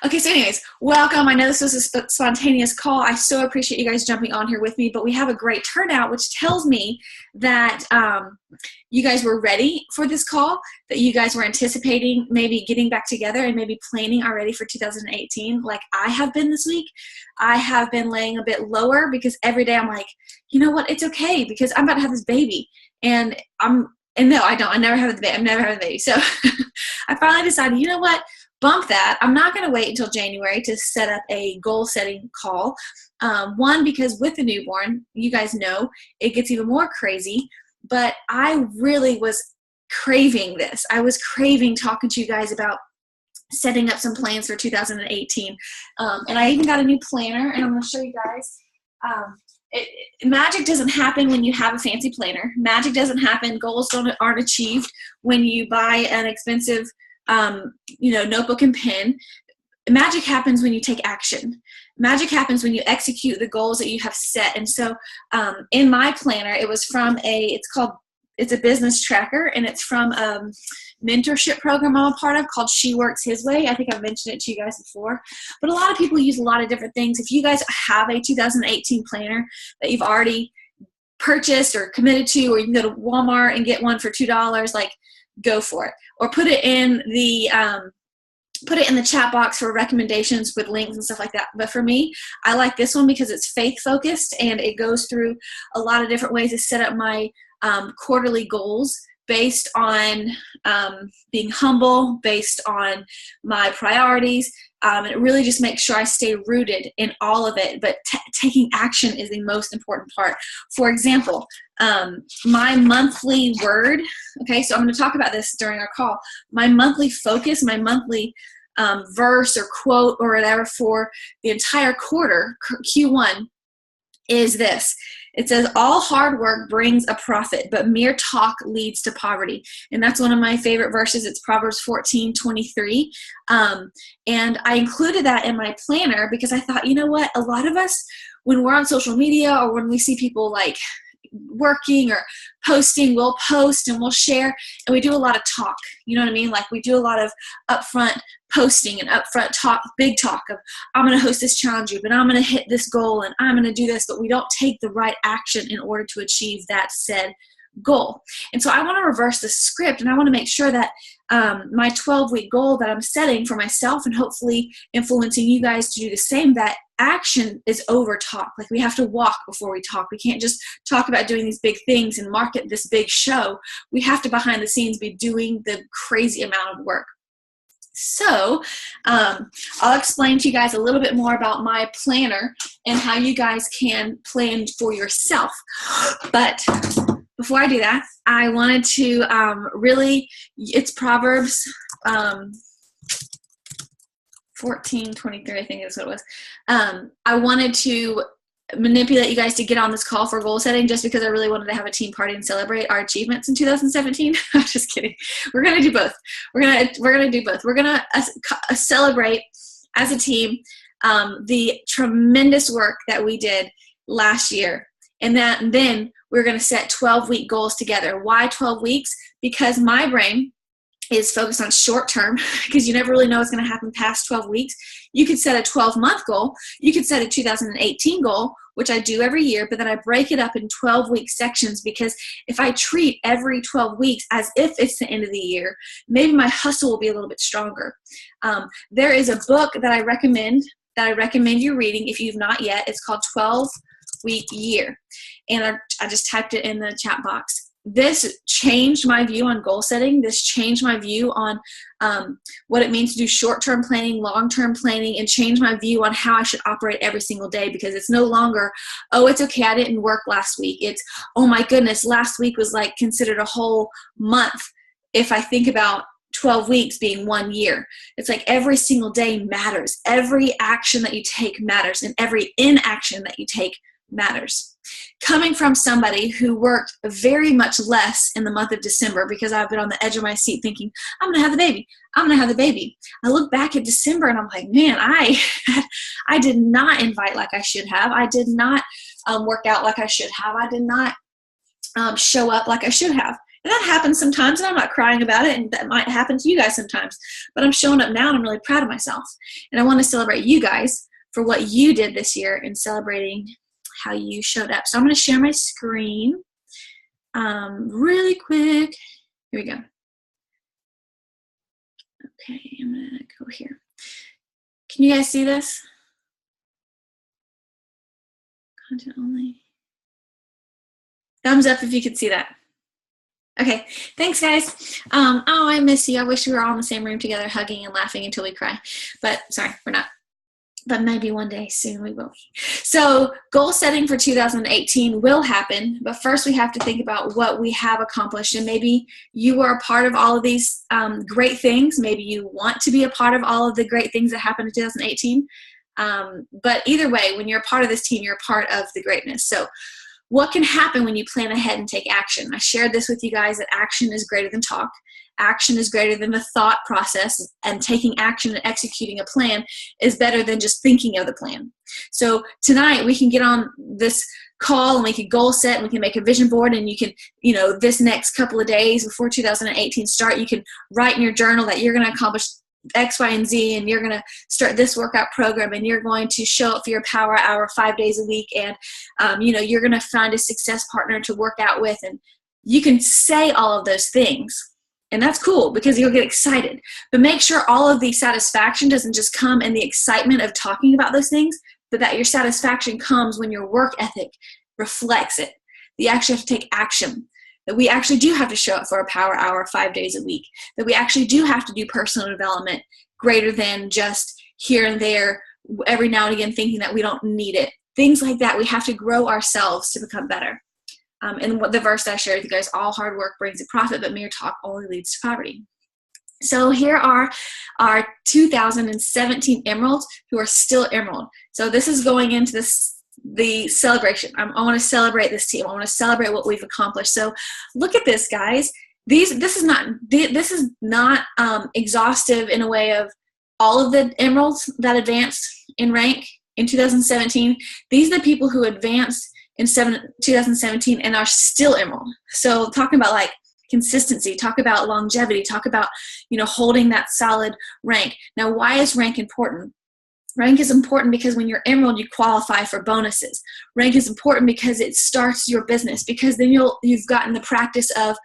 Okay, so anyways, welcome. I know this was a spontaneous call. I so appreciate you guys jumping on here with me, but we have a great turnout, which tells me that you guys were ready for this call, that you guys were anticipating maybe getting back together and maybe planning already for 2018 like I have been this week. I have been laying a bit lower because every day I'm like, you know what, it's okay because I'm about to have this baby. And no, I don't. I never have the baby. I'm never having the baby. So I finally decided, you know what? Bump that. I'm not going to wait until January to set up a goal setting call. One, because with the newborn, you guys know it gets even more crazy, but I really was craving this. I was craving talking to you guys about setting up some plans for 2018. And I even got a new planner, and I'm going to show you guys. Magic doesn't happen when you have a fancy planner. Magic doesn't happen. Goals aren't achieved when you buy an expensive notebook and pen. Magic happens when you take action. Magic happens when you execute the goals that you have set. And so in my planner, it was from it's a business tracker, and it's from a mentorship program I'm a part of called She Works His Way. I think I've mentioned it to you guys before, but a lot of people use a lot of different things. If you guys have a 2018 planner that you've already purchased or committed to, or you can go to Walmart and get one for $2, like, go for it. Or put it in the chat box for recommendations with links and stuff like that. But for me, I like this one because it's faith focused, and it goes through a lot of different ways to set up my quarterly goals based on being humble, based on my priorities. And it really just makes sure I stay rooted in all of it, but taking action is the most important part. For example, my monthly word, okay, so I'm going to talk about this during our call. My monthly focus, my monthly verse or quote or whatever for the entire quarter, Q1, is this. It says, all hard work brings a profit, but mere talk leads to poverty. And that's one of my favorite verses. It's Proverbs 14:23. And I included that in my planner because I thought, you know what? A lot of us, when we're on social media or when we see people like working or posting, we'll post and we'll share, and we do a lot of talk. You know what I mean? Like, we do a lot of upfront posting and upfront talk, big talk of, I'm going to host this challenge group and I'm going to hit this goal and I'm going to do this, but we don't take the right action in order to achieve that said goal. And so I want to reverse the script, and I want to make sure that my 12-week goal that I'm setting for myself and hopefully influencing you guys to do the same, that action is over talk. Like, we have to walk before we talk. We can't just talk about doing these big things and market this big show. We have to, behind the scenes, be doing the crazy amount of work. So I'll explain to you guys a little bit more about my planner and how you guys can plan for yourself. But before I do that, I wanted to it's Proverbs 14:23, I think is what it was. I wanted to manipulate you guys to get on this call for goal setting just because I really wanted to have a team party and celebrate our achievements in 2017. I'm just kidding. We're going to do both. We're going to do both. We're going to celebrate as a team the tremendous work that we did last year. And then we're going to set 12-week goals together. Why 12 weeks? Because my brain is focused on short term, because you never really know what's going to happen past 12 weeks. You could set a 12-month goal. You could set a 2018 goal, which I do every year, but then I break it up in 12-week sections, because if I treat every 12 weeks as if it's the end of the year, maybe my hustle will be a little bit stronger. There is a book that I recommend you reading if you've not yet. It's called 12-Week Year. And I just typed it in the chat box. This changed my view on goal setting. This changed my view on what it means to do short-term planning, long-term planning, and changed my view on how I should operate every single day, because it's no longer, oh, it's okay, I didn't work last week. It's, oh my goodness, last week was like considered a whole month if I think about 12 weeks being 1 year. It's like every single day matters. Every action that you take matters, and every inaction that you take matters. Coming from somebody who worked very much less in the month of December, because I've been on the edge of my seat thinking, I'm going to have the baby. I'm going to have the baby. I look back at December and I'm like, man, I did not invite like I should have. I did not work out like I should have. I did not show up like I should have. And that happens sometimes, and I'm not crying about it, and that might happen to you guys sometimes. But I'm showing up now, and I'm really proud of myself. And I want to celebrate you guys for what you did this year and celebrating how you showed up. So I'm going to share my screen really quick. Here we go. Okay, I'm going to go here. Can you guys see this? Content only. Thumbs up if you can see that. Okay, thanks guys. Oh, I miss you. I wish we were all in the same room together hugging and laughing until we cry. But sorry, we're not. But maybe one day soon we will. So goal setting for 2018 will happen, but first we have to think about what we have accomplished. And maybe you are a part of all of these great things. Maybe you want to be a part of all of the great things that happened in 2018. But either way, when you're a part of this team, you're a part of the greatness. So what can happen when you plan ahead and take action? I shared this with you guys that action is greater than talk. Action is greater than the thought process, and taking action and executing a plan is better than just thinking of the plan. So tonight we can get on this call and we can goal set and we can make a vision board, and you can, this next couple of days before 2018 start, you can write in your journal that you're going to accomplish X, Y, and Z, and you're going to start this workout program, and you're going to show up for your power hour 5 days a week, and you're going to find a success partner to work out with, and you can say all of those things. And that's cool because you'll get excited. But make sure all of the satisfaction doesn't just come in the excitement of talking about those things, but that your satisfaction comes when your work ethic reflects it. You actually have to take action. That we actually do have to show up for a power hour 5 days a week. That we actually do have to do personal development greater than just here and there every now and again thinking that we don't need it. Things like that. We have to grow ourselves to become better. And what the verse that I shared with you guys, all hard work brings a profit, but mere talk only leads to poverty. So here are our 2017 emeralds who are still emerald. So this is going into the celebration. I want to celebrate this team. I want to celebrate what we've accomplished. So look at this, guys. This is not exhaustive in a way of all of the emeralds that advanced in rank in 2017. These are the people who advanced in 2017 and are still emerald. So talking about like consistency, talk about longevity, talk about, holding that solid rank. Now, why is rank important? Rank is important because when you're emerald, you qualify for bonuses. Rank is important because it starts your business, because then you've gotten the practice of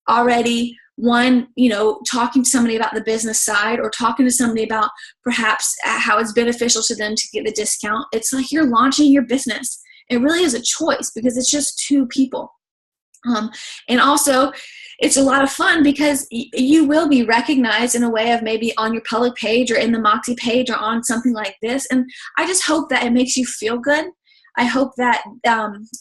already talking to somebody about the business side, or talking to somebody about perhaps how it's beneficial to them to get the discount. It's like you're launching your business. It really is a choice because it's just two people. And also, it's a lot of fun because you will be recognized in a way of maybe on your public page or in the Moxie page or on something like this. And I just hope that it makes you feel good. I hope that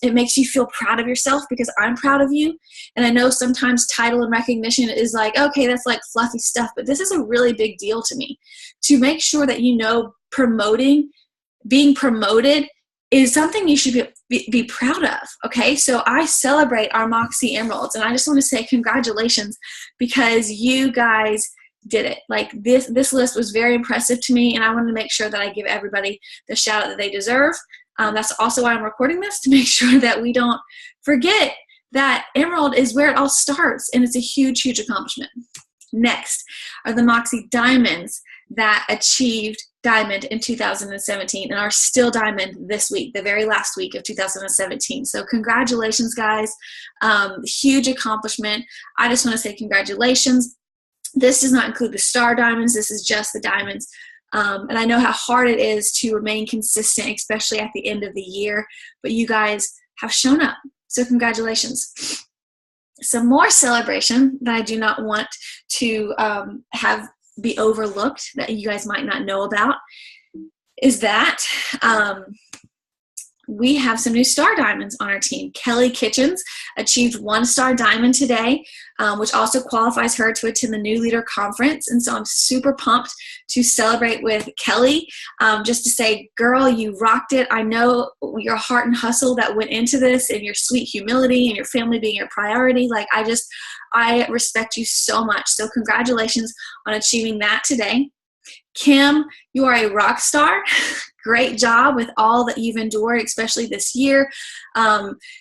it makes you feel proud of yourself, because I'm proud of you. And I know sometimes title and recognition is like, okay, that's like fluffy stuff. But this is a really big deal to me. To make sure that being promoted is something you should be proud of, okay? So I celebrate our Moxie Emeralds, and I just want to say congratulations, because you guys did it. Like this list was very impressive to me, and I wanted to make sure that I give everybody the shout out that they deserve. That's also why I'm recording this, to make sure that we don't forget that Emerald is where it all starts, and it's a huge, huge accomplishment. Next are the Moxie Diamonds that achieved Diamond in 2017 and are still Diamond this week, the very last week of 2017. So congratulations, guys. Huge accomplishment. I just want to say congratulations. This does not include the Star Diamonds. This is just the Diamonds. And I know how hard it is to remain consistent, especially at the end of the year, but you guys have shown up. So congratulations. Some more celebration that I do not want to have be overlooked, that you guys might not know about, is that we have some new Star Diamonds on our team. Kelly Kitchens achieved 1-star diamond today, which also qualifies her to attend the New Leader Conference. And so I'm super pumped to celebrate with Kelly, just to say, girl, you rocked it. I know your heart and hustle that went into this, and your sweet humility, and your family being your priority. Like, I respect you so much. So congratulations on achieving that today. Kim, you are a rock star. great job with all that you've endured, especially this year.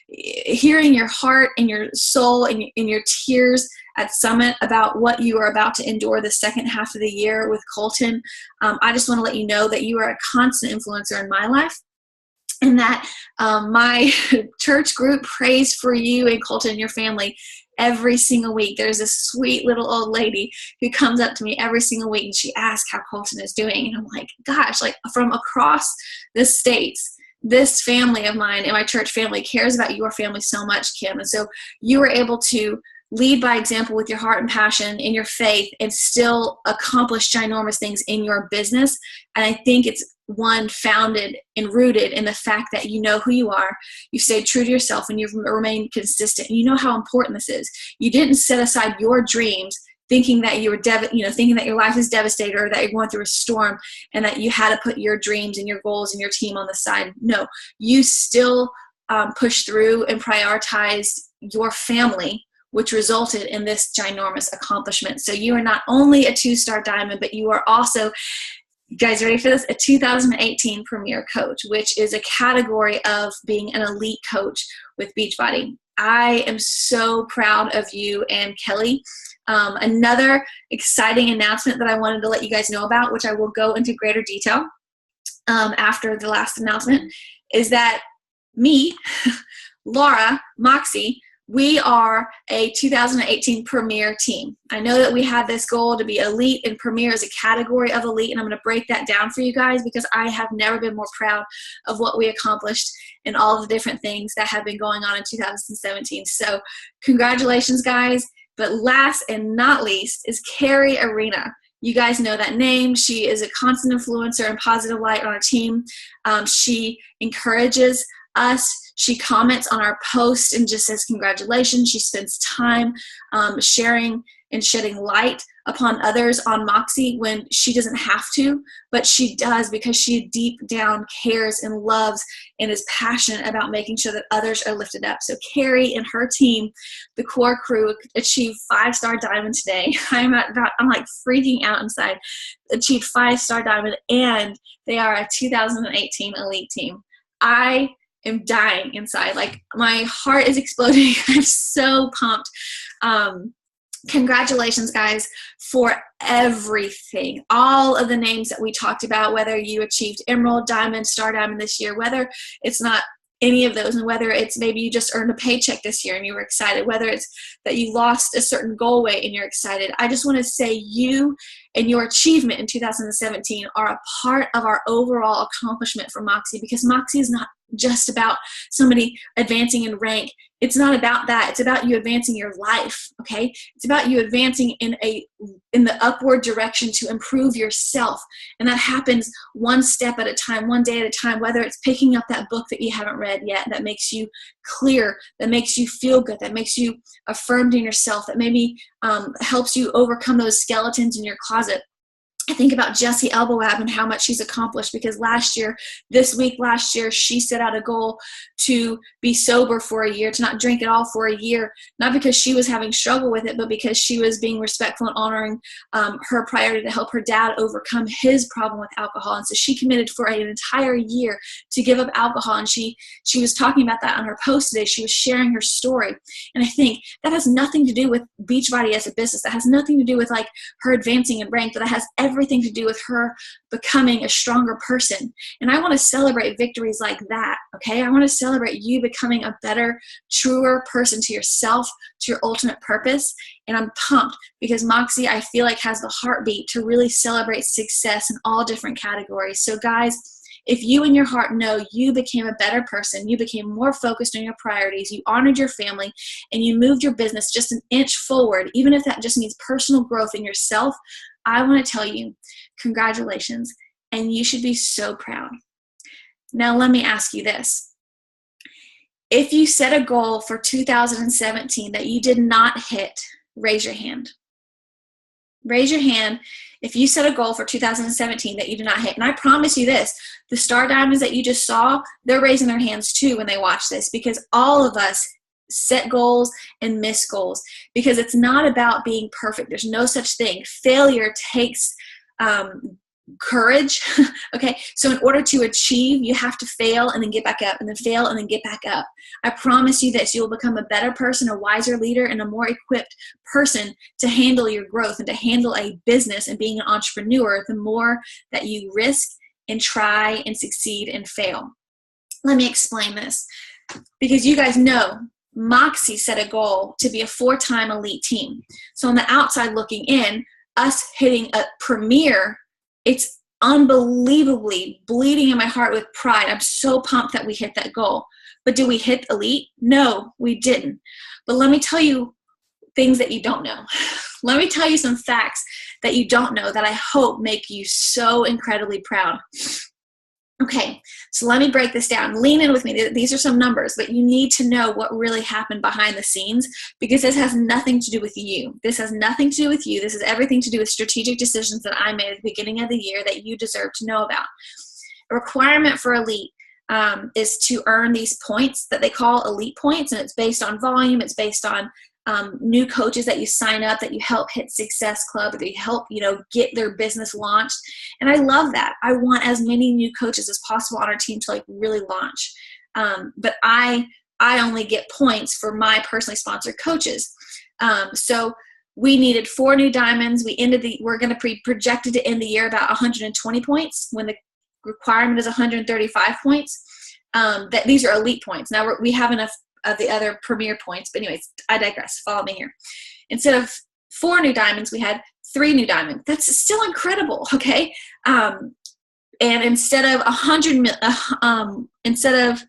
Hearing your heart and your soul and your tears at Summit about what you are about to endure the second half of the year with Colton. I just want to let you know that you are a constant influencer in my life, and that my church group prays for you and Colton and your family every single week. There's this sweet little old lady who comes up to me every single week, and she asks how Colton is doing. And I'm like, gosh, like from across the states, this family of mine and my church family cares about your family so much, Kim. And so you were able to lead by example with your heart and passion in your faith and still accomplish ginormous things in your business. And I think it's one founded and rooted in the fact that you know who you are, you've stayed true to yourself, and you've remained consistent. And you know how important this is. You didn't set aside your dreams thinking that you were thinking that your life is devastated or that you're going through a storm and that you had to put your dreams and your goals and your team on the side. No, you still pushed through and prioritized your family, which resulted in this ginormous accomplishment. So you are not only a 2-star diamond, but you are also, you guys ready for this? A 2018 Premier Coach, which is a category of being an elite coach with Beachbody. I am so proud of you and Kelly. Another exciting announcement that I wanted to let you guys know about, which I will go into greater detail after the last announcement, is that me, Laura, Moxie, we are a 2018 Premier team. I know that we had this goal to be elite, and Premier is a category of elite, and I'm going to break that down for you guys because I have never been more proud of what we accomplished and all the different things that have been going on in 2017. So congratulations, guys. But last and not least is Carrie Arena. You guys know that name. She is a constant influencer and positive light on our team. She encourages us. She comments on our post and just says congratulations. She spends time sharing and shedding light upon others on Moxie when she doesn't have to, but she does because she deep down cares and loves and is passionate about making sure that others are lifted up. So Carrie and her team, the core crew, achieved 5-star diamond today. I'm like freaking out inside. Achieved 5-star diamond, and they are a 2018 elite team. I am dying inside. Like, my heart is exploding. I'm so pumped. Congratulations, guys, for everything. All of the names that we talked about, whether you achieved Emerald, Diamond, Star Diamond this year, whether it's not any of those, and whether it's maybe you just earned a paycheck this year and you were excited, whether it's that you lost a certain goal weight and you're excited. I just want to say you and your achievement in 2017 are a part of our overall accomplishment for Moxie, because Moxie is not just about somebody advancing in rank. It's not about that. It's about you advancing your life, okay? It's about you advancing in the upward direction to improve yourself. And that happens one step at a time, one day at a time, whether it's picking up that book that you haven't read yet that makes you clear, that makes you feel good, that makes you affirmed in yourself, that maybe helps you overcome those skeletons in your closet. I think about Jessie Elbowab and how much she's accomplished, because last year, she set out a goal to be sober for a year, to not drink at all for a year, not because she was having struggle with it, but because she was being respectful and honoring her priority to help her dad overcome his problem with alcohol. And so she committed for an entire year to give up alcohol. And she was talking about that on her post today. She was sharing her story. And I think that has nothing to do with Beachbody as a business. That has nothing to do with like her advancing in rank, but that has everything to do with her becoming a stronger person. And I want to celebrate victories like that, okay? I want to celebrate you becoming a better, truer person to yourself, to your ultimate purpose. And I'm pumped because Moxie, I feel like, has the heartbeat to really celebrate success in all different categories. So guys, if you in your heart know you became a better person, you became more focused on your priorities, you honored your family, and you moved your business just an inch forward, even if that just means personal growth in yourself, I want to tell you, congratulations, and you should be so proud. Now, let me ask you this. If you set a goal for 2017 that you did not hit, raise your hand. Raise your hand if you set a goal for 2017 that you did not hit. And I promise you this, the Star Diamonds that you just saw, they're raising their hands too when they watch this, because all of us set goals and miss goals, because it's not about being perfect. There's no such thing. Failure takes courage. Okay. So in order to achieve, you have to fail and then get back up, and then fail and then get back up. I promise you that you will become a better person, a wiser leader, and a more equipped person to handle your growth and to handle a business and being an entrepreneur the more that you risk and try and succeed and fail. Let me explain this, because you guys know Moxie set a goal to be a 4-time elite team. So on the outside looking in, us hitting a premier, it's unbelievably bleeding in my heart with pride. I'm so pumped that we hit that goal. But did we hit elite? No, we didn't. But let me tell you things that you don't know. Let me tell you some facts that you don't know that I hope make you so incredibly proud. Okay, so let me break this down. Lean in with me. These are some numbers, but you need to know what really happened behind the scenes, because this has nothing to do with you. This has nothing to do with you. This has everything to do with strategic decisions that I made at the beginning of the year that you deserve to know about. A requirement for elite is to earn these points that they call elite points, and it's based on volume. It's based on new coaches that you sign up, that you help hit Success Club, that you help, get their business launched. And I love that. I want as many new coaches as possible on our team to really launch. But I only get points for my personally sponsored coaches. So we needed 4 new diamonds. We're going to be projected to end the year about 120 points when the requirement is 135 points. That these are elite points. Now we have enough of the other premier points, but anyways, I digress. Follow me here. Instead of 4 new diamonds, we had 3 new diamonds. That's still incredible, okay? And instead of 100, instead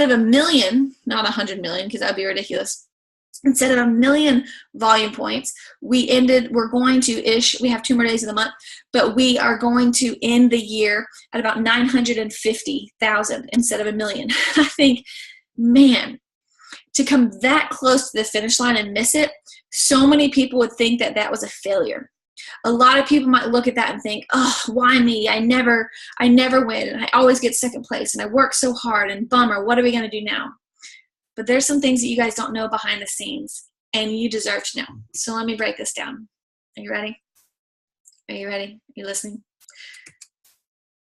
of a million, not 100 million, because that'd be ridiculous. Instead of 1 million volume points, we have 2 more days of the month, but we are going to end the year at about 950,000 instead of 1 million. I think, man, to come that close to the finish line and miss it, so many people would think that that was a failure. A lot of people might look at that and think, oh, why me? I never win, and I always get second place, and I work so hard, and bummer, what are we going to do now? But there's some things that you guys don't know behind the scenes, and you deserve to know. So let me break this down. Are you ready? Are you ready? Are you listening?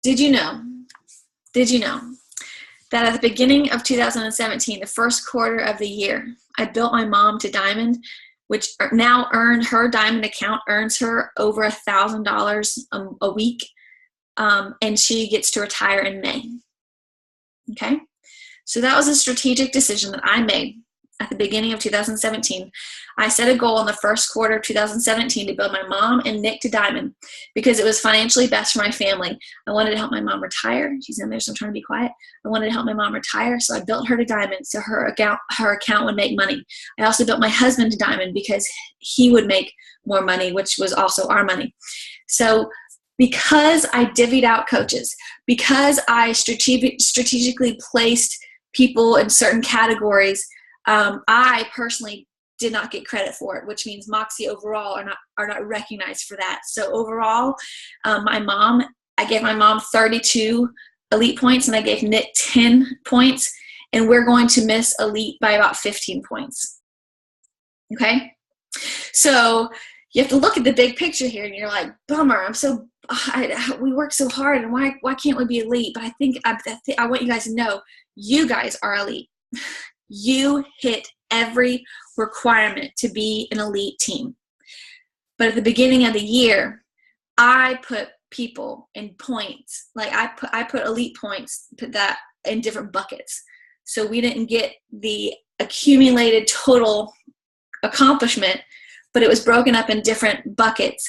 Did you know that at the beginning of 2017, the first quarter of the year, I built my mom to diamond, which now her diamond account earns her over $1,000 a week, and she gets to retire in May. Okay? So that was a strategic decision that I made at the beginning of 2017. I set a goal in the first quarter of 2017 to build my mom and Nick to diamond because it was financially best for my family. I wanted to help my mom retire. She's in there, so I'm trying to be quiet. I wanted to help my mom retire, so I built her to diamond so her account would make money. I also built my husband to diamond because he would make more money, which was also our money. So because I divvied out coaches, because I strategically placed people in certain categories, I personally did not get credit for it, which means Moxie overall are not recognized for that. So overall, I gave my mom 32 elite points, and I gave Nick 10 points, and we're going to miss elite by about 15 points. Okay? So you have to look at the big picture here, and you're like, bummer, we work so hard, and why can't we be elite? But I want you guys to know, you guys are elite. You hit every requirement to be an elite team. But at the beginning of the year, I put people in points. Like I put elite points, put that in different buckets. So we didn't get the accumulated total accomplishment, but it was broken up in different buckets.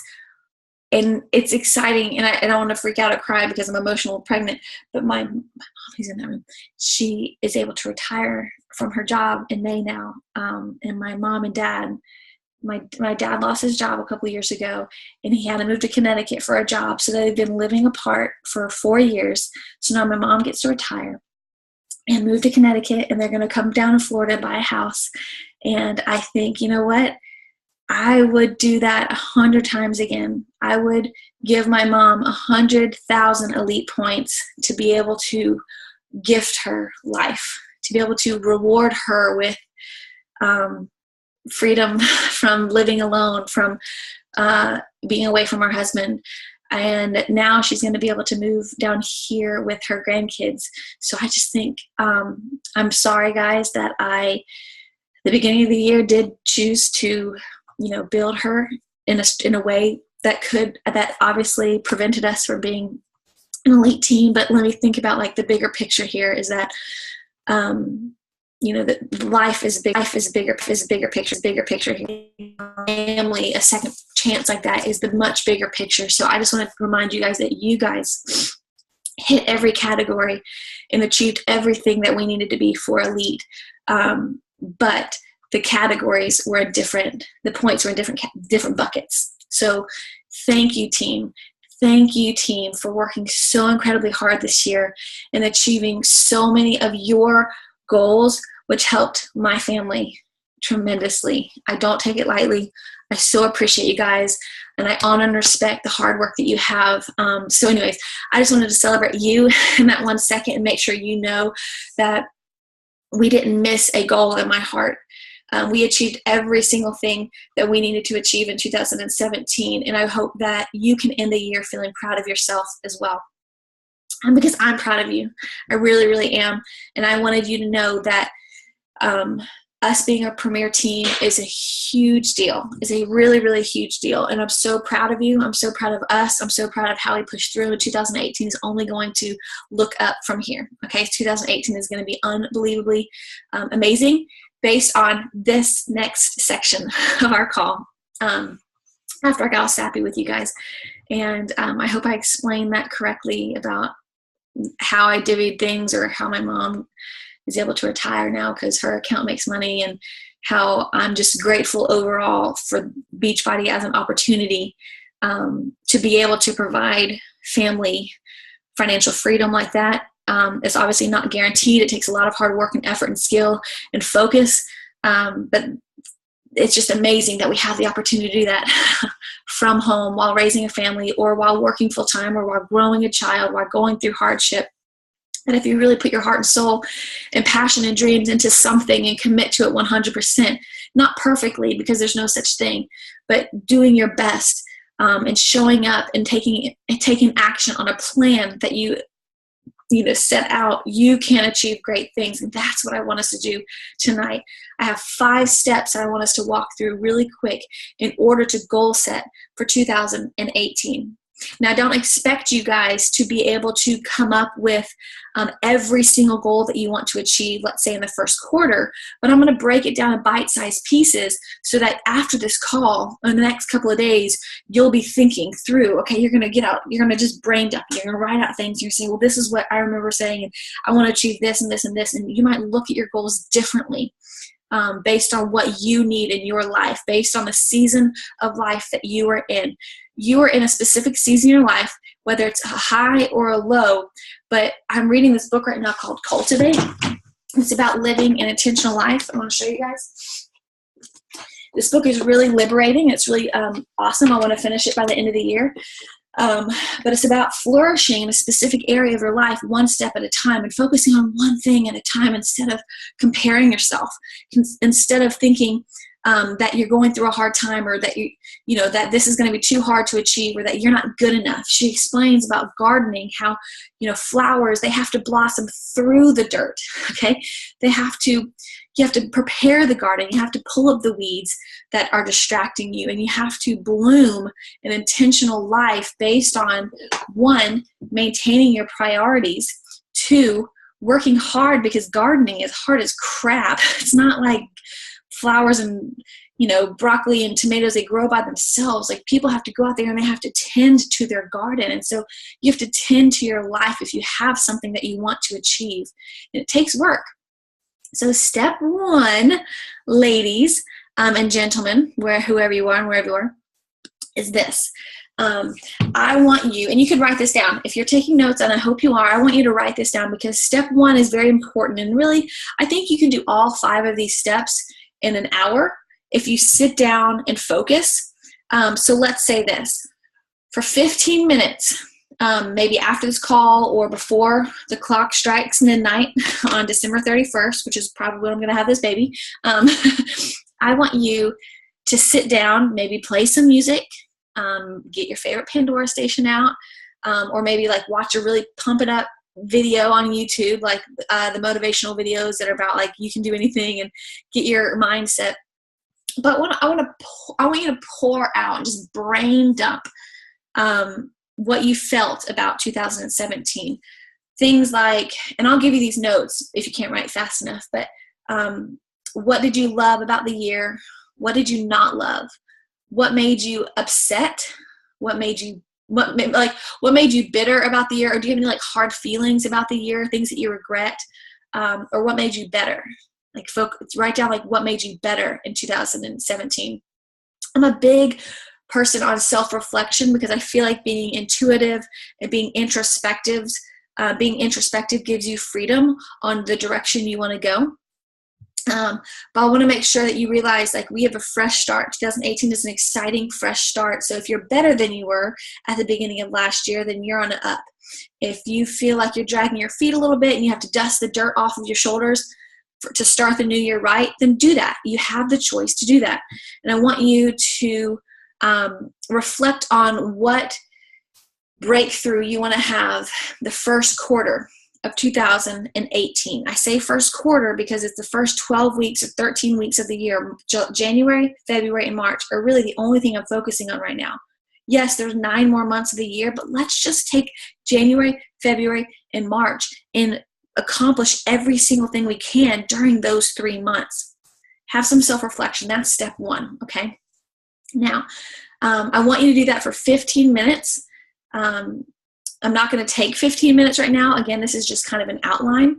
And it's exciting, and I don't want to freak out or cry because I'm emotional and pregnant, but my mom, who's in that room, she is able to retire from her job in May now. And my mom and dad, my dad lost his job a couple years ago, and he had to move to Connecticut for a job, so they've been living apart for 4 years. So now my mom gets to retire and move to Connecticut, and they're going to come down to Florida and buy a house. And I think, you know what? I would do that 100 times again. I would give my mom 100,000 elite points to be able to gift her life, to be able to reward her with freedom from living alone, from being away from her husband. And now she's going to be able to move down here with her grandkids. So I just think, I'm sorry, guys, that I, the beginning of the year, did choose to, build her in a way that obviously prevented us from being an elite team. But let me think about like the bigger picture here is that, that life is bigger picture. Family, a second chance like that is the much bigger picture. So I just want to remind you guys that you guys hit every category and achieved everything that we needed to be for elite. But the categories were different. The points were in different buckets. So thank you, team. Thank you, team, for working so incredibly hard this year and achieving so many of your goals, which helped my family tremendously. I don't take it lightly. I so appreciate you guys, and I honor and respect the hard work that you have. So anyways, I just wanted to celebrate you in that 1 second and make sure you know that we didn't miss a goal in my heart. We achieved every single thing that we needed to achieve in 2017, and I hope that you can end the year feeling proud of yourself as well. Because I'm proud of you. I really, really am. And I wanted you to know that us being a premier team is a huge deal. It's a really, really huge deal. And I'm so proud of you. I'm so proud of us. I'm so proud of how we pushed through. And 2018 is only going to look up from here. Okay, 2018 is going to be unbelievably amazing based on this next section of our call. After I got all sappy with you guys. And I hope I explained that correctly about how I divvied things, or how my mom is able to retire now because her account makes money, and how I'm just grateful overall for Beachbody as an opportunity to be able to provide family financial freedom like that. It's obviously not guaranteed. It takes a lot of hard work and effort and skill and focus, but it's just amazing that we have the opportunity to do that from home while raising a family, or while working full time, or while growing a child, while going through hardship. And if you really put your heart and soul and passion and dreams into something and commit to it 100%, not perfectly because there's no such thing, but doing your best and showing up and taking action on a plan that you set out, you can achieve great things. And that's what I want us to do tonight. I have 5 steps that I want us to walk through really quick in order to goal set for 2018. Now, I don't expect you guys to be able to come up with every single goal that you want to achieve, let's say in the first quarter, but I'm going to break it down in bite-sized pieces so that after this call, in the next couple of days, you'll be thinking through, okay, you're going to just brain dump, you're going to write out things, you're going to say, well, this is what I remember saying, and I want to achieve this and this and this, and you might look at your goals differently. Based on what you need in your life, based on the season of life that you are in. You are in a specific season in your life, whether it's a high or a low, but I'm reading this book right now called Cultivate. It's about living an intentional life. I want to show you guys. This book is really liberating. It's really awesome. I want to finish it by the end of the year. But it's about flourishing in a specific area of your life, one step at a time, and focusing on one thing at a time instead of comparing yourself, instead of thinking that you're going through a hard time, or that that this is going to be too hard to achieve, or that you're not good enough. She explains about gardening, how flowers, they have to blossom through the dirt. Okay, you have to prepare the garden. You have to pull up the weeds that are distracting you, and you have to bloom an intentional life based on 1, maintaining your priorities, 2, working hard, because gardening is hard as crap. It's not like flowers and broccoli and tomatoes, they grow by themselves. Like, people have to go out there and they have to tend to their garden. And so you have to tend to your life if you have something that you want to achieve. And it takes work. So step 1, ladies and gentlemen, whoever you are and wherever you are, is this. I want you, and you could write this down. If you're taking notes, and I hope you are, I want you to write this down, because step 1 is very important. And really, I think you can do all 5 of these steps in an hour if you sit down and focus. So let's say this. For 15 minutes, maybe after this call or before the clock strikes midnight on December 31st, which is probably when I'm going to have this baby, I want you to sit down, maybe play some music, Get your favorite Pandora station out, or maybe like watch a really pump it up video on YouTube, like the motivational videos that are about like you can do anything and get your mindset. But I want you to pour out and just brain dump what you felt about 2017. Things like, and I'll give you these notes if you can't write fast enough, but what did you love about the year? What did you not love? What made you upset? What made you bitter about the year? Or do you have any like hard feelings about the year, things that you regret? Or what made you better? Like write down like what made you better in 2017. I'm a big person on self-reflection because I feel like being intuitive and being introspective gives you freedom on the direction you want to go. But I want to make sure that you realize like we have a fresh start. 2018 is an exciting fresh start. So if you're better than you were at the beginning of last year, then you're on an up. If you feel like you're dragging your feet a little bit and you have to dust the dirt off of your shoulders to start the new year right, then do that. You have the choice to do that. And I want you to reflect on what breakthrough you want to have the first quarter of 2018. I say first quarter because it's the first 12 weeks or 13 weeks of the year. January, February, and March are really the only thing I'm focusing on right now. Yes, there's 9 more months of the year, but let's just take January, February, and March and accomplish every single thing we can during those 3 months. Have some self-reflection. That's step 1, okay? Now, I want you to do that for 15 minutes. I'm not going to take 15 minutes right now. Again, this is just kind of an outline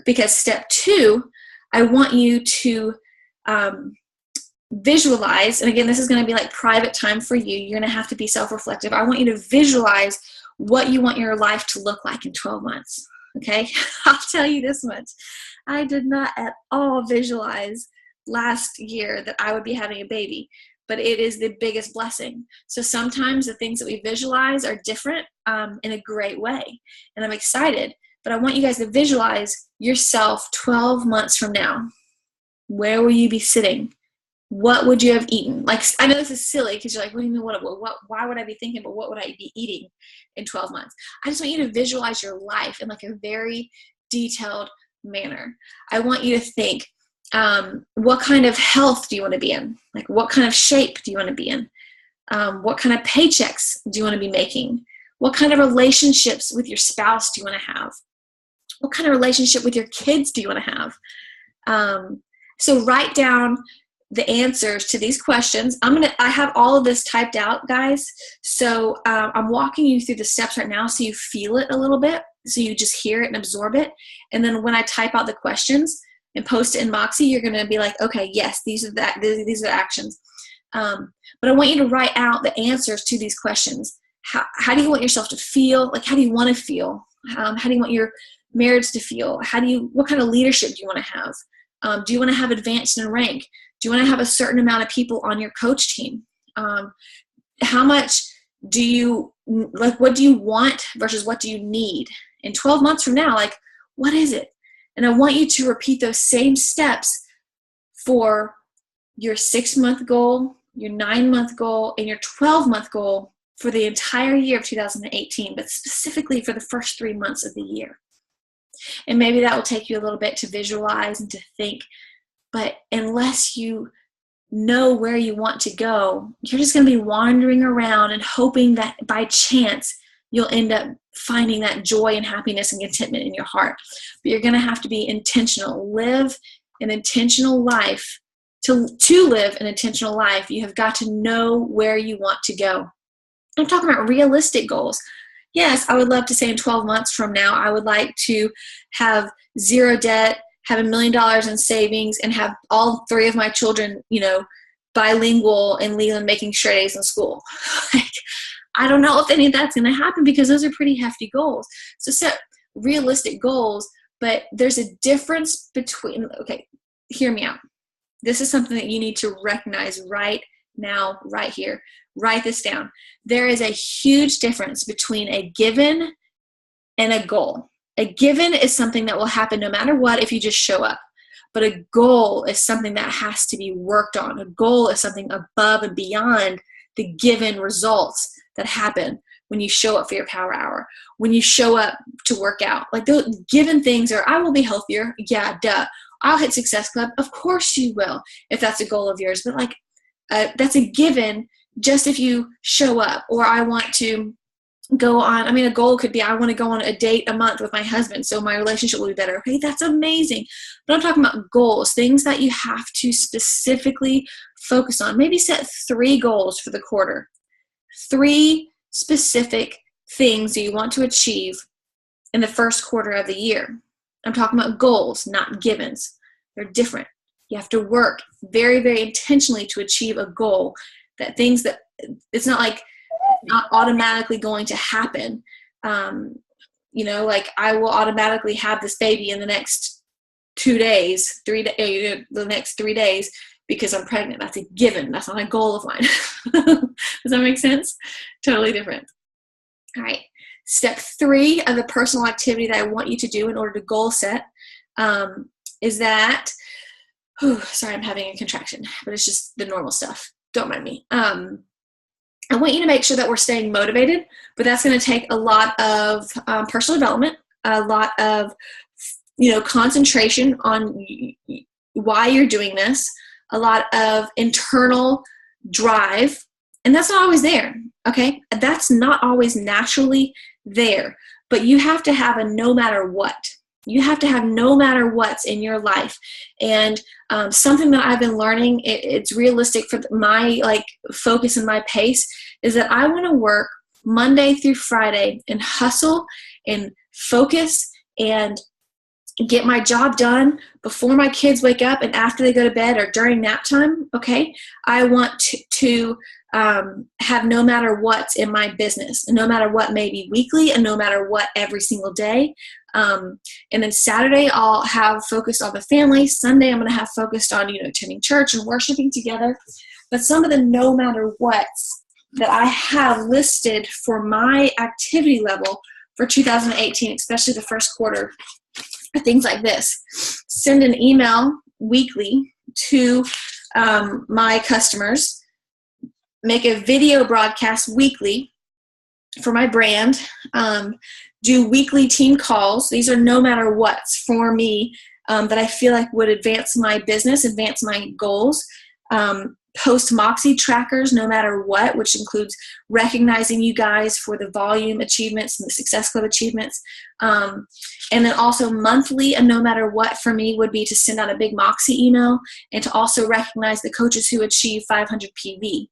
because step 2, I want you to visualize, and again, this is going to be like private time for you. You're going to have to be self-reflective. I want you to visualize what you want your life to look like in 12 months. Okay, I'll tell you this much. I did not at all visualize last year that I would be having a baby, but it is the biggest blessing. So sometimes the things that we visualize are different in a great way, and I'm excited, but I want you guys to visualize yourself 12 months from now. Where will you be sitting? What would you have eaten? Like, I know this is silly because you're like, what do you mean, why would I be thinking, but what would I be eating in 12 months? I just want you to visualize your life in like a very detailed manner. I want you to think, what kind of health do you want to be in? Like, what kind of shape do you want to be in? What kind of paychecks do you want to be making? What kind of relationships with your spouse do you want to have? What kind of relationship with your kids do you want to have? So write down the answers to these questions. I have all of this typed out, guys. So I'm walking you through the steps right now so you feel it a little bit, so you just hear it and absorb it. And then when I type out the questions and post it in Moxie, you're going to be like, okay, yes, these are the actions. But I want you to write out the answers to these questions. How do you want yourself to feel? Like, how do you want to feel? How do you want your marriage to feel? What kind of leadership do you want to have? Do you want to have advanced in rank? Do you want to have a certain amount of people on your coach team? How much do you, like, what do you want versus what do you need? In 12 months from now, like, what is it? And I want you to repeat those same steps for your 6-month goal, your 9-month goal, and your 12-month goal for the entire year of 2018, but specifically for the first 3 months of the year. And maybe that will take you a little bit to visualize and to think, but unless you know where you want to go, you're just going to be wandering around and hoping that by chance you'll end up finding that joy and happiness and contentment in your heart. But you're going to have to be intentional. Live an intentional life. To live an intentional life, you have got to know where you want to go. I'm talking about realistic goals. Yes, I would love to say in 12 months from now, I would like to have 0 debt, have $1 million in savings, and have all 3 of my children, bilingual and Leland making straight A's in school. Like, I don't know if any of that's going to happen because those are pretty hefty goals. So set realistic goals, but there's a difference between, okay, hear me out. This is something that you need to recognize right now, right here. Write this down. There is a huge difference between a given and a goal. A given is something that will happen no matter what if you just show up. But a goal is something that has to be worked on. A goal is something above and beyond the given results that happen when you show up for your power hour, when you show up to work out. Like those given things are, I will be healthier. Yeah, duh. I'll hit Success Club. Of course you will, if that's a goal of yours. But like, that's a given just if you show up. Or I want to go on, a goal could be, I want to go on a date a month with my husband so my relationship will be better. Okay, that's amazing. But I'm talking about goals, things that you have to specifically focus on. Maybe set 3 goals for the quarter. 3 specific things that you want to achieve in the first quarter of the year. I'm talking about goals, not givens. They're different. You have to work very, very intentionally to achieve a goal. That things that it's not like not automatically going to happen. Like I will automatically have this baby in the next 2 days, the next 3 days because I'm pregnant. That's a given. That's not a goal of mine. Does that make sense? Totally different. All right. Step 3 of the personal activity that I want you to do in order to goal set is that, sorry, I'm having a contraction, but it's just the normal stuff. Don't mind me. I want you to make sure that we're staying motivated, but that's going to take a lot of personal development, a lot of, concentration on why you're doing this, a lot of internal drive, and that's not always there, okay? That's not always naturally there, but you have to have a no matter what. You have to have no matter what's in your life. And something that I've been learning, it's realistic for my focus and my pace, is that I want to work Monday through Friday and hustle and focus and get my job done before my kids wake up and after they go to bed or during nap time, okay? I want to have no matter what's in my business, and no matter what, maybe weekly, and no matter what, every single day. And then Saturday I'll have focused on the family. Sunday I'm going to have focused on, attending church and worshiping together. But some of the no matter what's that I have listed for my activity level for 2018, especially the first quarter, are things like this. Send an email weekly to my customers. Make a video broadcast weekly for my brand. Do weekly team calls. These are no matter what's for me that I feel like would advance my business, advance my goals. Post Moxie trackers no matter what, which includes recognizing you guys for the volume achievements and the Success Club achievements. And then also monthly, and no matter what for me would be to send out a big Moxie email and to also recognize the coaches who achieve 500 PV.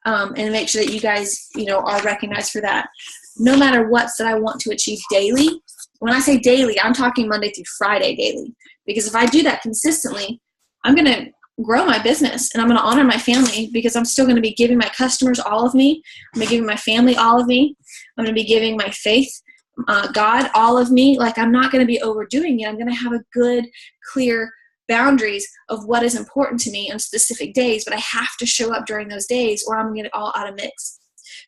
And make sure that you guys, are recognized for that. No matter what's that I want to achieve daily. When I say daily, I'm talking Monday through Friday daily. Because if I do that consistently, I'm going to grow my business and I'm going to honor my family, because I'm still going to be giving my customers all of me. I'm going to be giving my family all of me. I'm going to be giving my faith, God, all of me. Like, I'm not going to be overdoing it. I'm going to have a good, clear boundaries of what is important to me on specific days, but I have to show up during those days or I'm going to get it all out of mix.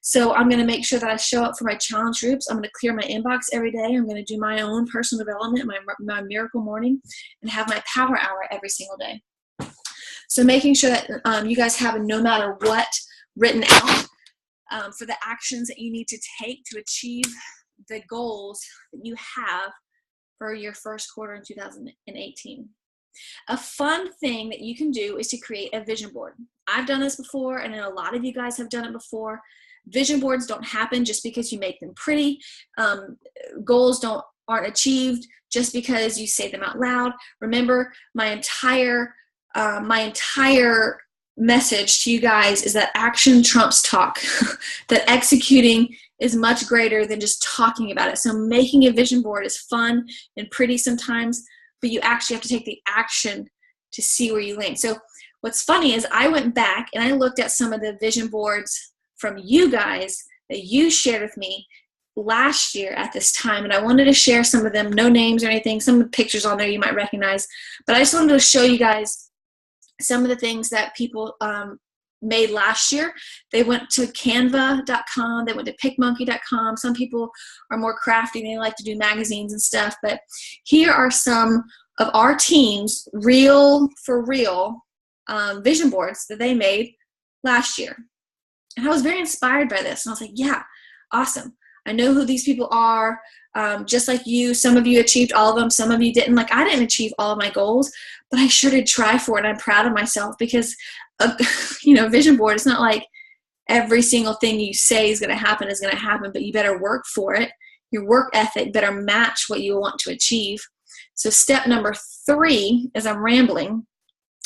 So I'm going to make sure that I show up for my challenge groups. I'm going to clear my inbox every day. I'm going to do my own personal development, my miracle morning, and have my power hour every single day. So making sure that you guys have a no matter what written out for the actions that you need to take to achieve the goals that you have for your first quarter in 2018. A fun thing that you can do is to create a vision board. I've done this before, and a lot of you guys have done it before. Vision boards don't happen just because you make them pretty. Goals aren't achieved just because you say them out loud. Remember, my entire message to you guys is that action trumps talk, that executing is much greater than just talking about it. So making a vision board is fun and pretty sometimes, but you actually have to take the action to see where you land. So what's funny is I went back and I looked at some of the vision boards from you guys that you shared with me last year at this time, and I wanted to share some of them, no names or anything, some of the pictures on there you might recognize, but I just wanted to show you guys some of the things that people made last year. They went to canva.com, they went to pickmonkey.com. Some people are more crafty, they like to do magazines and stuff, but here are some of our team's real for real vision boards that they made last year. And I was very inspired by this. And I was like, yeah, awesome. I know who these people are. Just like you, some of you achieved all of them. Some of you didn't. Like, I didn't achieve all of my goals, but I sure did try for it. And I'm proud of myself because, vision board, it's not like every single thing you say is going to happen, but you better work for it. Your work ethic better match what you want to achieve. So step number 3, as I'm rambling,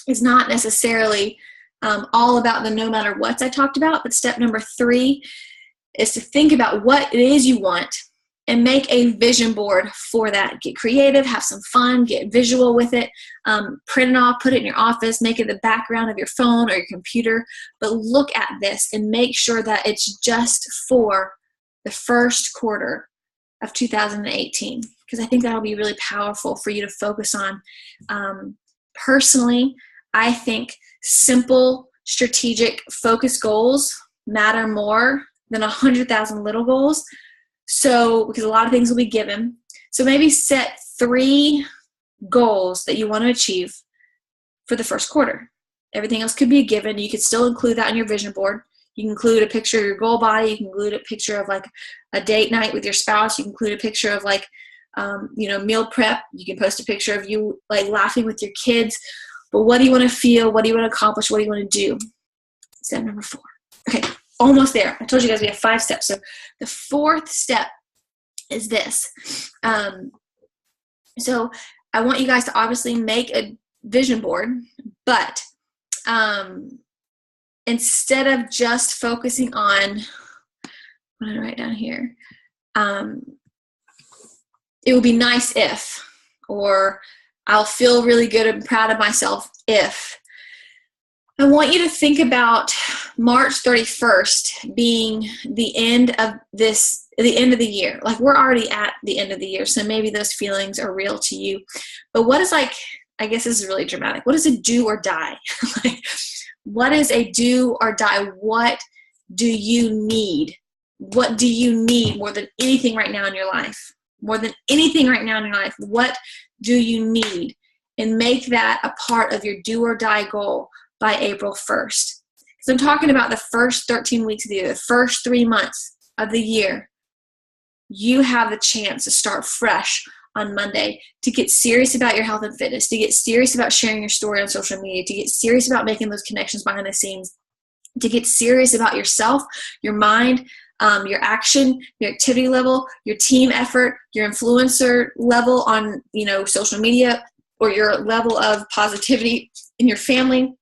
is not necessarily all about the no matter what's I talked about, but step number 3 is to think about what it is you want and make a vision board for that. Get creative, have some fun, get visual with it, print it off, put it in your office, make it the background of your phone or your computer, but look at this and make sure that it's just for the first quarter of 2018, because I think that'll be really powerful for you to focus on. Personally, I think simple, strategic, focused goals matter more than 100,000 little goals. So, because a lot of things will be given. So maybe set 3 goals that you want to achieve for the first quarter. Everything else could be a given. You could still include that on your vision board. You can include a picture of your goal body. You can include a picture of like a date night with your spouse. You can include a picture of like, meal prep. You can post a picture of you like laughing with your kids. But what do you want to feel? What do you want to accomplish? What do you want to do? Step number 4. Okay, almost there. I told you guys we have 5 steps. So the 4th step is this. So I want you guys to obviously make a vision board, but instead of just focusing on, what did I write down here? It would be nice if, or I'll feel really good and proud of myself if. I want you to think about March 31st being the end of the year. Like, we're already at the end of the year, so maybe those feelings are real to you. But what is, like, I guess this is really dramatic. What is a do or die? Like, what is a do or die? What do you need? What do you need more than anything right now in your life? More than anything right now in your life, what do you need? And make that a part of your do or die goal by April 1st. Because I'm talking about the first 13 weeks of the year, the first 3 months of the year. You have the chance to start fresh on Monday, to get serious about your health and fitness, to get serious about sharing your story on social media, to get serious about making those connections behind the scenes, to get serious about yourself, your mind, your action, your activity level, your team effort, your influencer level on, social media, or your level of positivity in your family,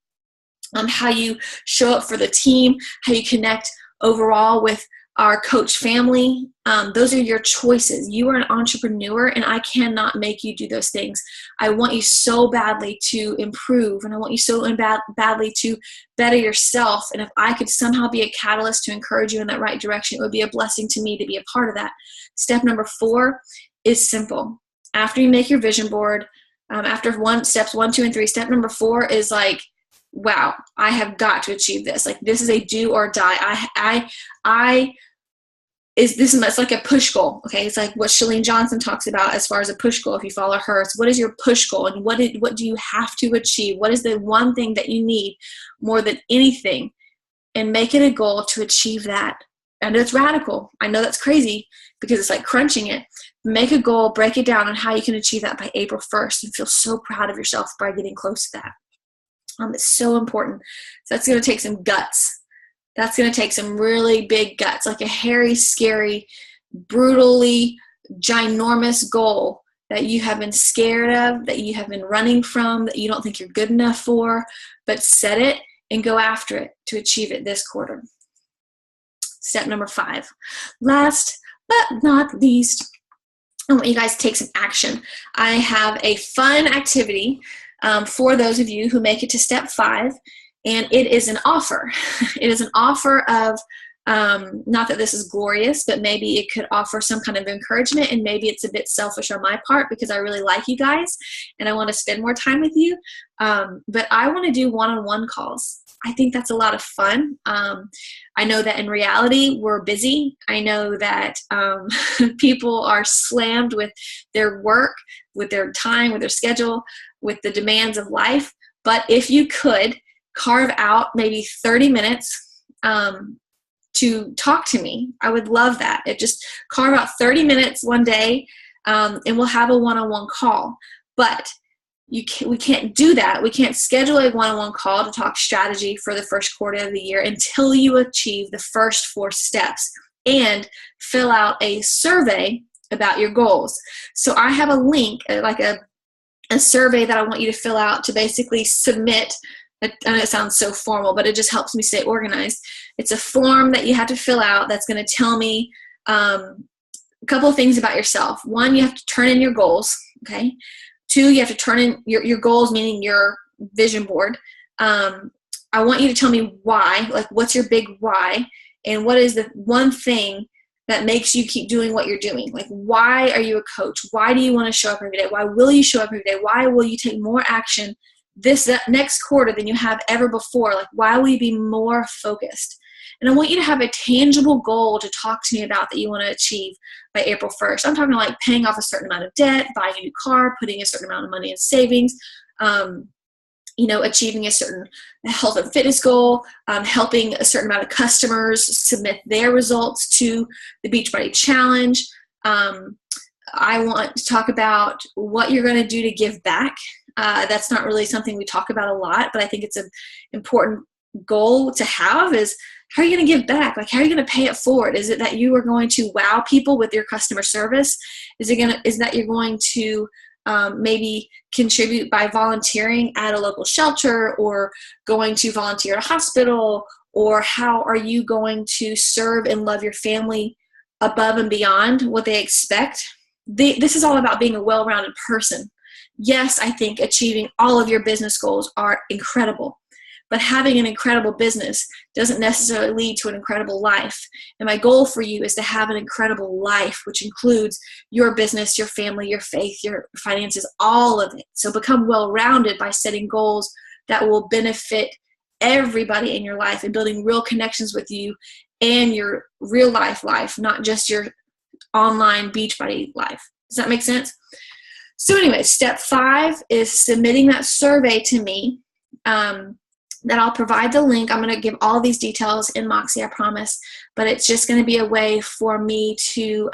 how you show up for the team, how you connect overall with our coach family. Those are your choices. You are an entrepreneur, and I cannot make you do those things. I want you so badly to improve, and I want you so badly to better yourself. And if I could somehow be a catalyst to encourage you in that right direction, it would be a blessing to me to be a part of that. Step number 4 is simple. After you make your vision board, after steps 1, 2, and 3, step number 4 is like, wow, I have got to achieve this. Like, this is a do or die. It's like a push goal. Okay. It's like what Chalene Johnson talks about as far as a push goal. If you follow her, it's what is your push goal, and what do you have to achieve? What is the one thing that you need more than anything? And make it a goal to achieve that. And it's radical. I know that's crazy because it's like crunching it. Make a goal, break it down on how you can achieve that by April 1st, and feel so proud of yourself by getting close to that. It's so important. So that's going to take some guts. That's going to take some really big guts, like a hairy, scary, brutally ginormous goal that you have been scared of, that you have been running from, that you don't think you're good enough for, but set it and go after it to achieve it this quarter. Step number 5. Last but not least, I want you guys to take some action. I have a fun activity for those of you who make it to step 5, and it is an offer. It is an offer of, not that this is glorious, but maybe it could offer some kind of encouragement, and maybe it's a bit selfish on my part because I really like you guys and I want to spend more time with you, but I want to do one-on-one calls. I think that's a lot of fun. I know that in reality, we're busy. I know that people are slammed with their work, with their time, with their schedule, with the demands of life. But if you could carve out maybe 30 minutes to talk to me. I would love that. Just carve out 30 minutes one day, and we'll have a one-on-one call. But we can't do that. We can't schedule a one-on-one call to talk strategy for the first quarter of the year until you achieve the first 4 steps and fill out a survey about your goals. So I have a link, like a survey that I want you to fill out to basically submit. I know it sounds so formal, but it just helps me stay organized. It's a form that you have to fill out that's going to tell me a couple of things about yourself. 1, you have to turn in your goals, okay? 2, you have to turn in your goals, meaning your vision board. I want you to tell me why, like what's your big why, and what is the one thing that makes you keep doing what you're doing. Like, why are you a coach? Why do you want to show up every day? Why will you show up every day? Why will you take more action this next quarter than you have ever before? Like, why will you be more focused? And I want you to have a tangible goal to talk to me about that you want to achieve by April 1st. I'm talking like paying off a certain amount of debt, buying a new car, putting a certain amount of money in savings, achieving a certain health and fitness goal, helping a certain amount of customers submit their results to the Beachbody Challenge. I want to talk about what you're going to do to give back. That's not really something we talk about a lot, but I think it's an important goal to have is, how are you going to give back? Like, how are you going to pay it forward? Is it that you are going to wow people with your customer service? Is that you're going to maybe contribute by volunteering at a local shelter, or going to volunteer at a hospital? Or how are you going to serve and love your family above and beyond what they expect? This is all about being a well-rounded person. Yes, I think achieving all of your business goals are incredible, but having an incredible business doesn't necessarily lead to an incredible life. And my goal for you is to have an incredible life, which includes your business, your family, your faith, your finances, all of it. So become well-rounded by setting goals that will benefit everybody in your life and building real connections with you and your real life, not just your online Beachbody life. Does that make sense? So anyway, step 5 is submitting that survey to me. That I'll provide the link. I'm going to give all these details in Moxie, I promise, but it's just going to be a way for me to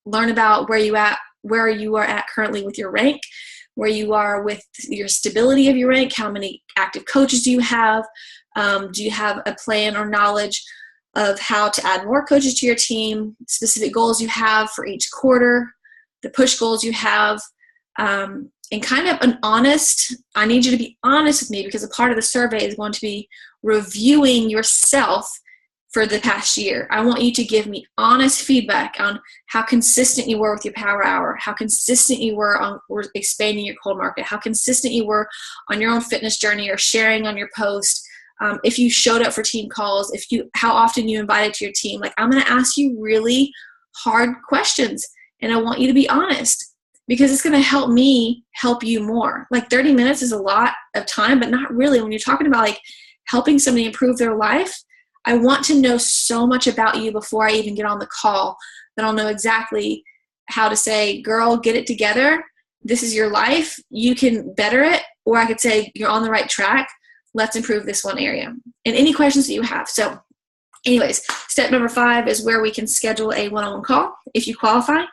learn about where you are at currently with your rank, where you are with your stability of your rank, how many active coaches do you have, do you have a plan or knowledge of how to add more coaches to your team, specific goals you have for each quarter, the push goals you have, and kind of I need you to be honest with me, because a part of the survey is going to be reviewing yourself for the past year. I want you to give me honest feedback on how consistent you were with your power hour, how consistent you were on expanding your cold market, how consistent you were on your own fitness journey or sharing on your post, if you showed up for team calls, how often you invited to your team. Like, I'm going to ask you really hard questions, and I want you to be honest, because it's going to help me help you more. Like, 30 minutes is a lot of time, but not really. When you're talking about like helping somebody improve their life, I want to know so much about you before I even get on the call that I'll know exactly how to say, girl, get it together. This is your life. You can better it. Or I could say, you're on the right track. Let's improve this one area. And any questions that you have. So anyways, step number 5 is where we can schedule a one-on-one call if you qualify.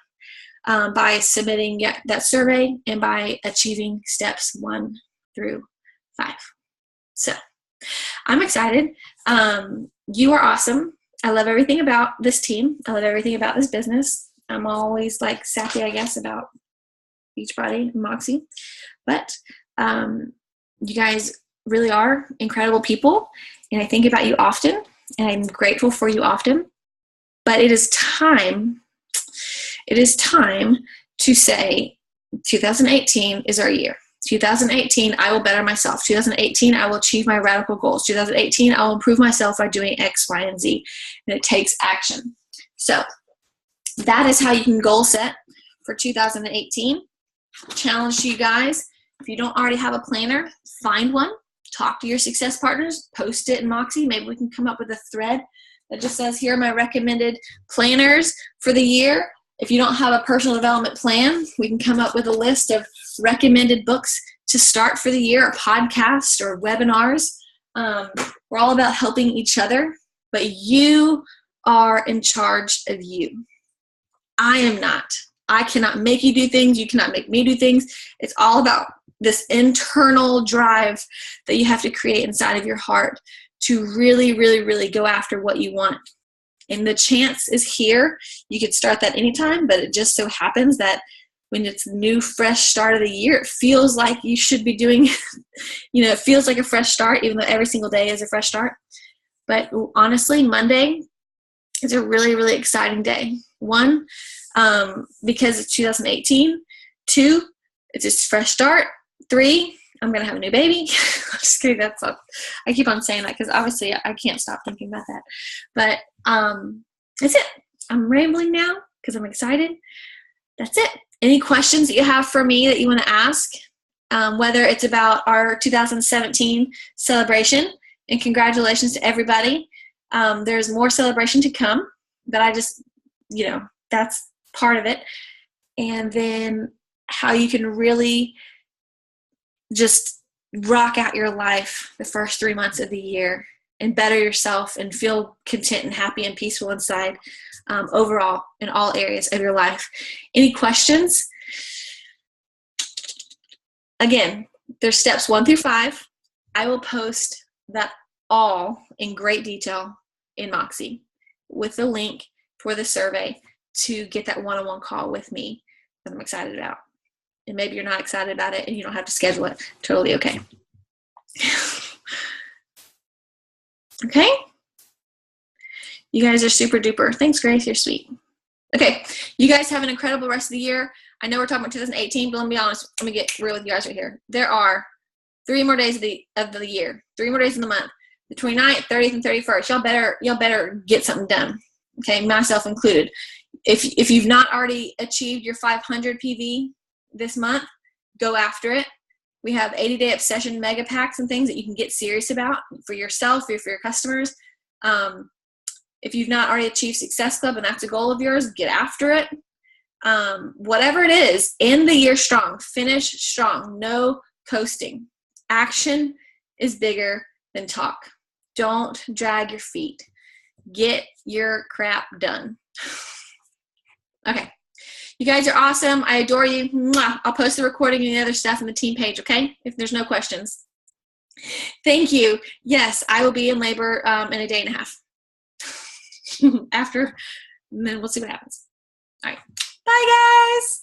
By submitting that survey and by achieving steps 1 through 5. So I'm excited. You are awesome. I love everything about this team. I love everything about this business. I'm always like sappy, I guess, about Beachbody and Moxie. But you guys really are incredible people. And I think about you often. And I'm grateful for you often. But it is time to say 2018 is our year. 2018, I will better myself. 2018, I will achieve my radical goals. 2018, I will improve myself by doing X, Y, and Z. And it takes action. So that is how you can goal set for 2018. Challenge to you guys. If you don't already have a planner, find one. Talk to your success partners. Post it in Moxie. Maybe we can come up with a thread that just says, here are my recommended planners for the year. If you don't have a personal development plan, we can come up with a list of recommended books to start for the year, or podcasts or webinars. We're all about helping each other. but you are in charge of you. I am not. I cannot make you do things. You cannot make me do things. It's all about this internal drive that you have to create inside of your heart to really, really, really go after what you want. And the chance is here. You could start that anytime, but it just so happens that when it's a new, fresh start of the year, it feels like you should be doing, it feels like a fresh start, even though every single day is a fresh start. But honestly, Monday is a really, really exciting day. One, because it's 2018. Two, it's just a fresh start. Three, I'm going to have a new baby. I'm just kidding. I keep on saying that because obviously I can't stop thinking about that. But that's it. I'm rambling now because I'm excited. That's it. Any questions that you have for me that you want to ask, whether it's about our 2017 celebration, and congratulations to everybody. There's more celebration to come, but I just, that's part of it. And then how you can really just rock out your life the first 3 months of the year and better yourself and feel content and happy and peaceful inside, overall in all areas of your life. Any questions? Again, there's steps 1 through 5. I will post that all in great detail in Moxie with the link for the survey to get that one-on-one call with me that I'm excited about. And maybe you're not excited about it and you don't have to schedule it. Totally okay. Okay? You guys are super duper. Thanks, Grace. You're sweet. Okay. You guys have an incredible rest of the year. I know we're talking about 2018, but let me be honest. Let me get real with you guys right here. There are 3 more days of the year. 3 more days in the month. The 29th, 30th, and 31st. Y'all better get something done. Okay? Myself included. If you've not already achieved your 500 PV this month, go after it. We have 80-day obsession mega packs and things that you can get serious about for yourself or for your customers. If you've not already achieved Success Club and that's a goal of yours, get after it. Whatever it is, end the year strong. Finish strong. No coasting. Action is bigger than talk. Don't drag your feet. Get your crap done. Okay. You guys are awesome. I adore you. Mwah. I'll post the recording and the other stuff in the team page, okay? If there's no questions. Thank you. Yes, I will be in labor in a day and a half. After, and then we'll see what happens. All right. Bye, guys.